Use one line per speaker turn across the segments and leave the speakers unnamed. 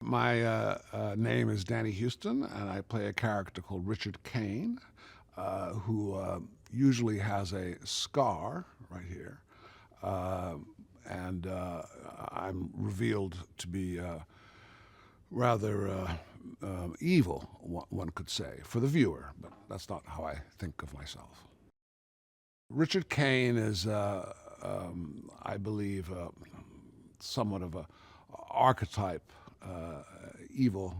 My name is Danny Huston, and I play a character called Richard Kane, who usually has a scar right here, uh, and I'm revealed to be rather evil, one could say, for the viewer, but that's not how I think of myself. Richard Kane is, I believe, somewhat of a archetype evil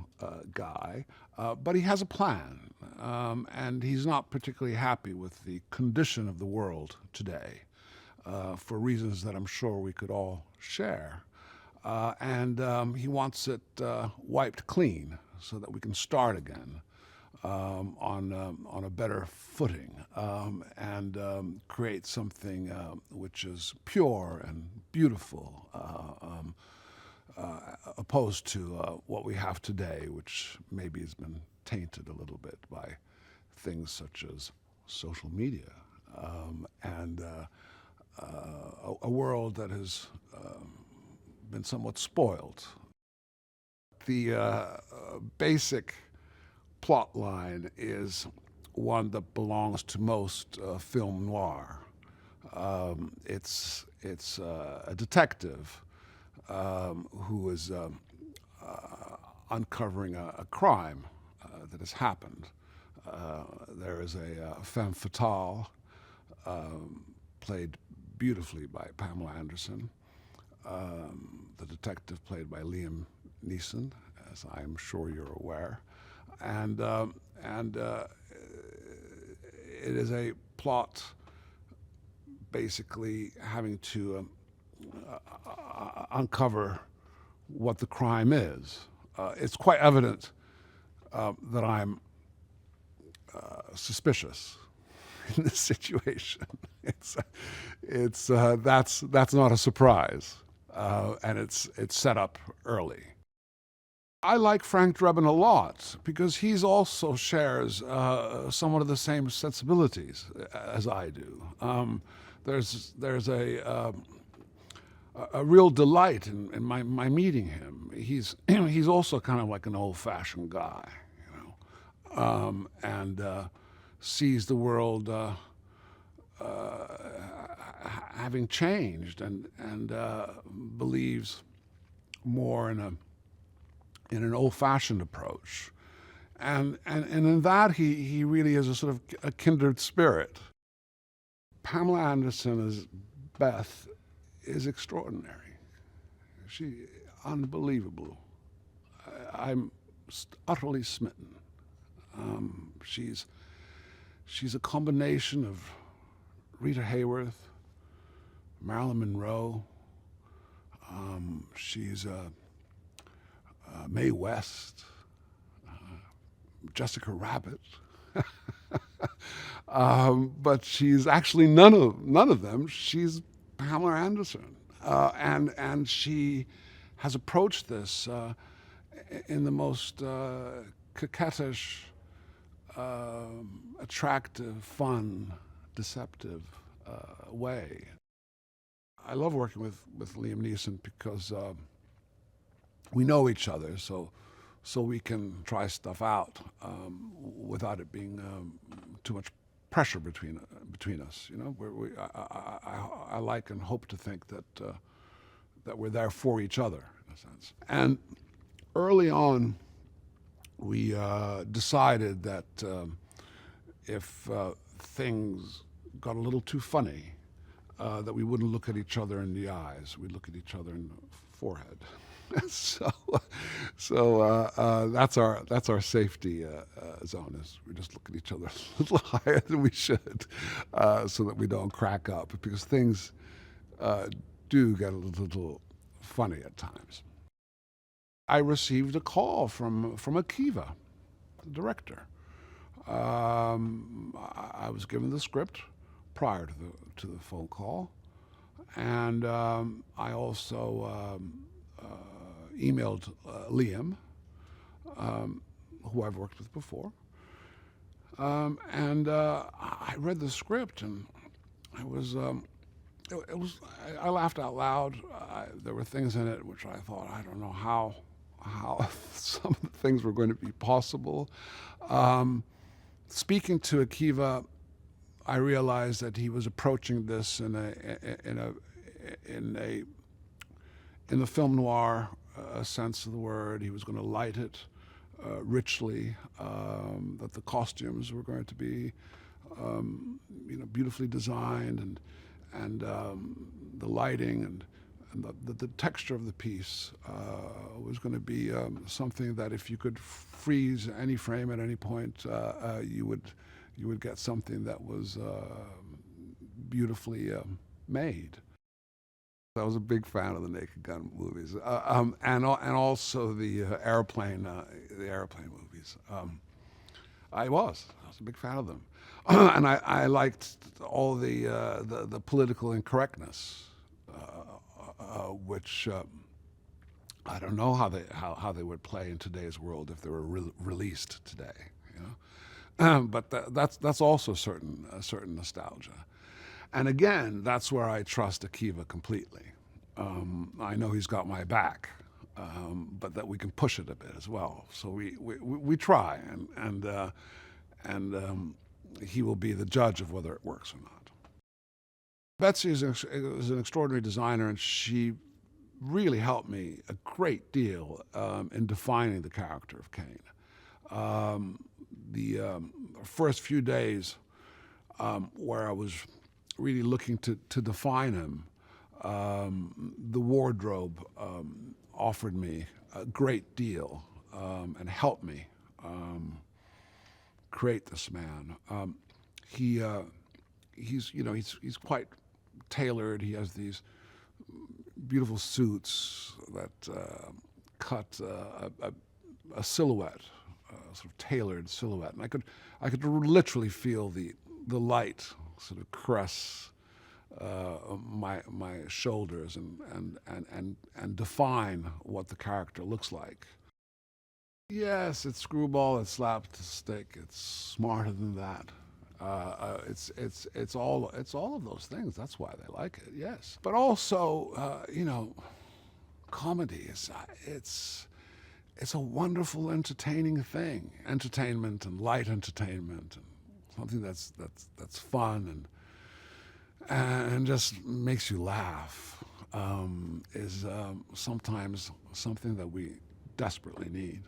guy, but he has a plan, and he's not particularly happy with the condition of the world today, for reasons that I'm sure we could all share. And he wants it wiped clean so that we can start again on a better footing, and create something which is pure and beautiful, opposed to what we have today, which maybe has been tainted a little bit by things such as social media, and a world that has been somewhat spoiled. The basic plot line is one that belongs to most film noir. It's a detective who is uncovering a crime that has happened. There is a femme fatale, played beautifully by Pamela Anderson. The detective played by Liam Neeson, as I'm sure you're aware, and it is a plot basically having to uncover what the crime is. It's quite evident that I'm suspicious in this situation. That's not a surprise, and it's set up early. I like Frank Drebin a lot because he's also shares somewhat of the same sensibilities as I do. There's a real delight in my meeting him. He's also kind of like an old-fashioned guy, and sees the world having changed, and believes more in an old-fashioned approach, and in that he really is a sort of a kindred spirit. Pamela Anderson as Beth is extraordinary. She unbelievable. I'm utterly smitten. She's a combination of Rita Hayworth, Marilyn Monroe. She's Mae West, Jessica Rabbit. But she's actually none of them. She's Pamela Anderson, and she has approached this in the most coquettish, attractive, fun, deceptive way. I love working with Liam Neeson because we know each other, so we can try stuff out without it being too much pressure between us. I like and hope to think that we're there for each other in a sense. And early on, we decided that if things got a little too funny, that we wouldn't look at each other in the eyes. We'd look at each other in the forehead. so that's our safety zone. Is we just look at each other a little higher than we should, so that we don't crack up, because things do get a little funny at times. I received a call from Akiva, the director. I was given the script prior to the phone call, and I also emailed Liam, who I've worked with before, and I read the script, and I was I laughed out loud. There were things in it which I thought, I don't know how how some of the things were going to be possible. Speaking to Akiva, I realized that he was approaching this in the film noir sense of the word. He was going to light it richly. That the costumes were going to be, beautifully designed, and the lighting and the texture of the piece was going to be something that if you could freeze any frame at any point, you would get something that was beautifully made. I was a big fan of the Naked Gun movies, and also the airplane movies. I was a big fan of them, and I liked all the political incorrectness, which I don't know how they would play in today's world if they were released today. But that's also a certain nostalgia. And again, that's where I trust Akiva completely. I know he's got my back, but that we can push it a bit as well. So we try, and he will be the judge of whether it works or not. Betsy is an extraordinary designer, and she really helped me a great deal in defining the character of Cain. The first few days where I was really looking to define him, the wardrobe offered me a great deal and helped me create this man. He's quite tailored. He has these beautiful suits that cut a silhouette, sort of tailored silhouette, and I could literally feel the light sort of caress my shoulders and define what the character looks like. Yes, it's screwball, it's slapstick, it's smarter than that. It's all of those things. That's why they like it. Yes, but also comedy is it's a wonderful, entertaining thing. Entertainment and light entertainment, and something that's fun and just makes you laugh is sometimes something that we desperately need.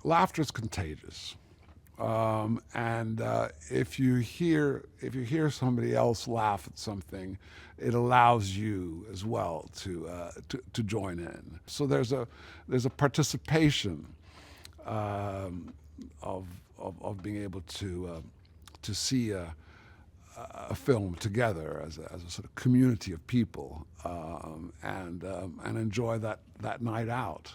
Laughter is contagious, and if you hear somebody else laugh at something, it allows you as well to join in. So there's a participation of being able to see a film together as a sort of community of people and enjoy that night out.